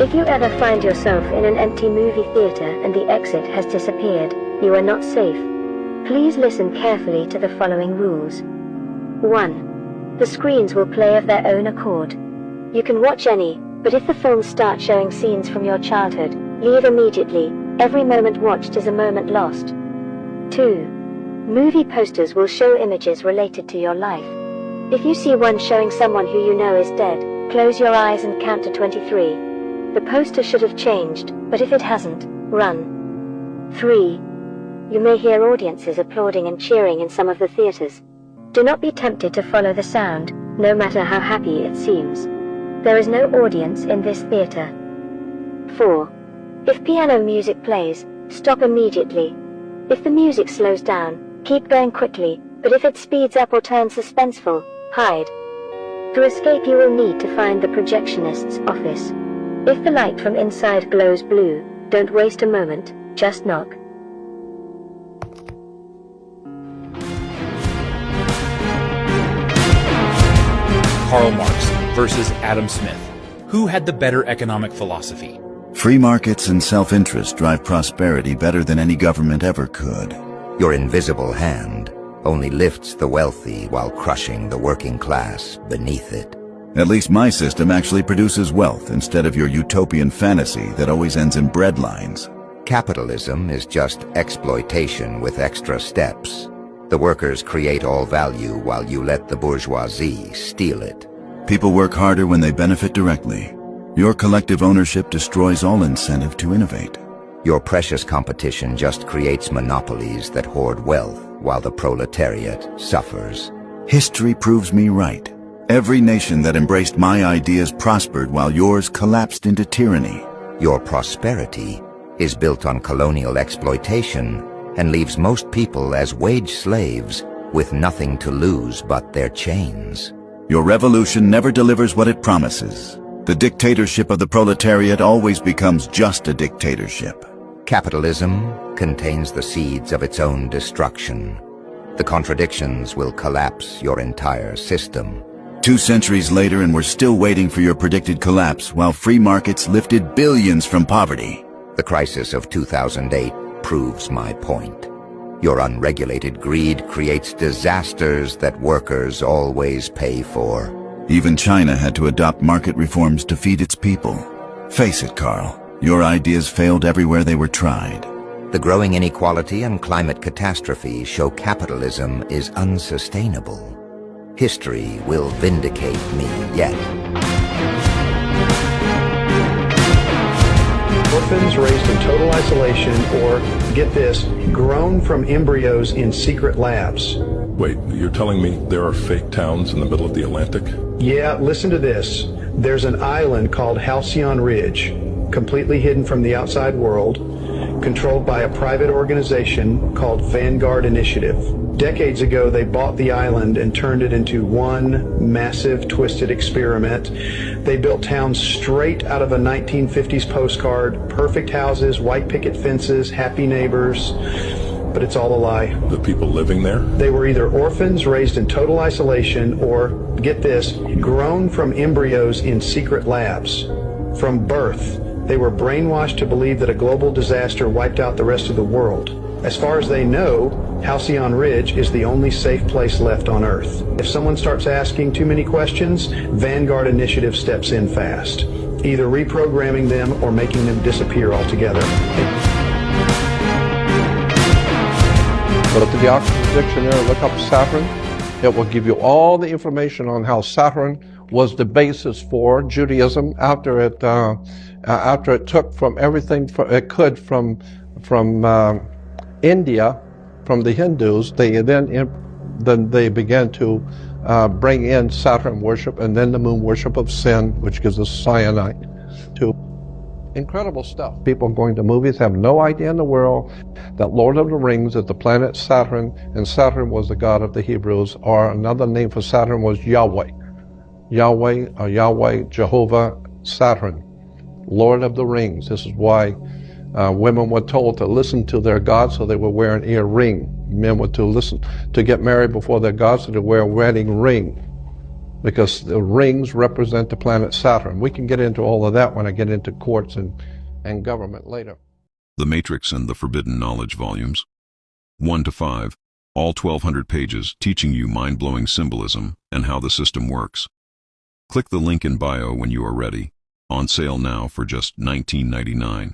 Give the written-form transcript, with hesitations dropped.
If you ever find yourself in an empty movie theater and the exit has disappeared, you are not safe. Please listen carefully to the following rules. 1. The screens will play of their own accord. You can watch any, but if the films start showing scenes from your childhood, leave immediately. Every moment watched is a moment lost. 2. Movie posters will show images related to your life. If you see one showing someone who you know is dead, close your eyes and count to 23. The poster should have changed, but if it hasn't, run. 3. You may hear audiences applauding and cheering in some of the theaters. Do not be tempted to follow the sound, no matter how happy it seems. There is no audience in this theater. 4. If piano music plays, stop immediately. If the music slows down, keep going quickly, but if it speeds up or turns suspenseful, hide. To escape, you will need to find the projectionist's office. If the light from inside glows blue, don't waste a moment, just knock. Karl Marx versus Adam Smith. Who had the better economic philosophy? Free markets and self-interest drive prosperity better than any government ever could. Your invisible hand only lifts the wealthy while crushing the working class beneath it. At least my system actually produces wealth instead of your utopian fantasy that always ends in breadlines. Capitalism is just exploitation with extra steps. The workers create all value while you let the bourgeoisie steal it. People work harder when they benefit directly. Your collective ownership destroys all incentive to innovate. Your precious competition just creates monopolies that hoard wealth while the proletariat suffers. History proves me right. Every nation that embraced my ideas prospered while yours collapsed into tyranny. Your prosperity is built on colonial exploitation and leaves most people as wage slaves with nothing to lose but their chains. Your revolution never delivers what it promises. The dictatorship of the proletariat always becomes just a dictatorship. Capitalism contains the seeds of its own destruction. The contradictions will collapse your entire system. 2 centuries later and we're still waiting for your predicted collapse while free markets lifted billions from poverty. The crisis of 2008 proves my point. Your unregulated greed creates disasters that workers always pay for. Even China had to adopt market reforms to feed its people. Face it, Karl, your ideas failed everywhere they were tried. The growing inequality and climate catastrophe show capitalism is unsustainable. History will vindicate me yet. Orphans raised in total isolation or, get this, grown from embryos in secret labs. Wait, you're telling me there are fake towns in the middle of the Atlantic? Yeah, listen to this. There's an island called Halcyon Ridge, completely hidden from the outside world, controlled by a private organization called Vanguard Initiative. Decades ago, they bought the island and turned it into one massive, twisted experiment. They built towns straight out of a 1950s postcard, perfect houses, white picket fences, happy neighbors, but it's all a lie. The people living there? They were either orphans raised in total isolation or, get this, grown from embryos in secret labs. From birth, they were brainwashed to believe that a global disaster wiped out the rest of the world. As far as they know, Halcyon Ridge is the only safe place left on Earth. If someone starts asking too many questions, Vanguard Initiative steps in fast, either reprogramming them or making them disappear altogether. Go to the Oxford Dictionary, look up Saturn. It will give you all the information on how Saturn was the basis for Judaism after it took from everything it could from India, from the Hindus. Then they began to bring in Saturn worship and then the moon worship of sin, which gives us cyanide. To incredible stuff. People going to movies have no idea in the world that Lord of the Rings is the planet Saturn, and Saturn was the god of the Hebrews, or another name for Saturn was Yahweh. Yahweh, Jehovah, Saturn, Lord of the Rings. This is why women were told to listen to their god, so they would wear an ear ring. Men were to get married before their god, so they wear a wedding ring. because the rings represent the planet Saturn. We can get into all of that when I get into courts and government later. The Matrix and the Forbidden Knowledge volumes, 1 to 5, all 1,200 pages teaching you mind-blowing symbolism and how the system works. Click the link in bio when you are ready. On sale now for just $19.99.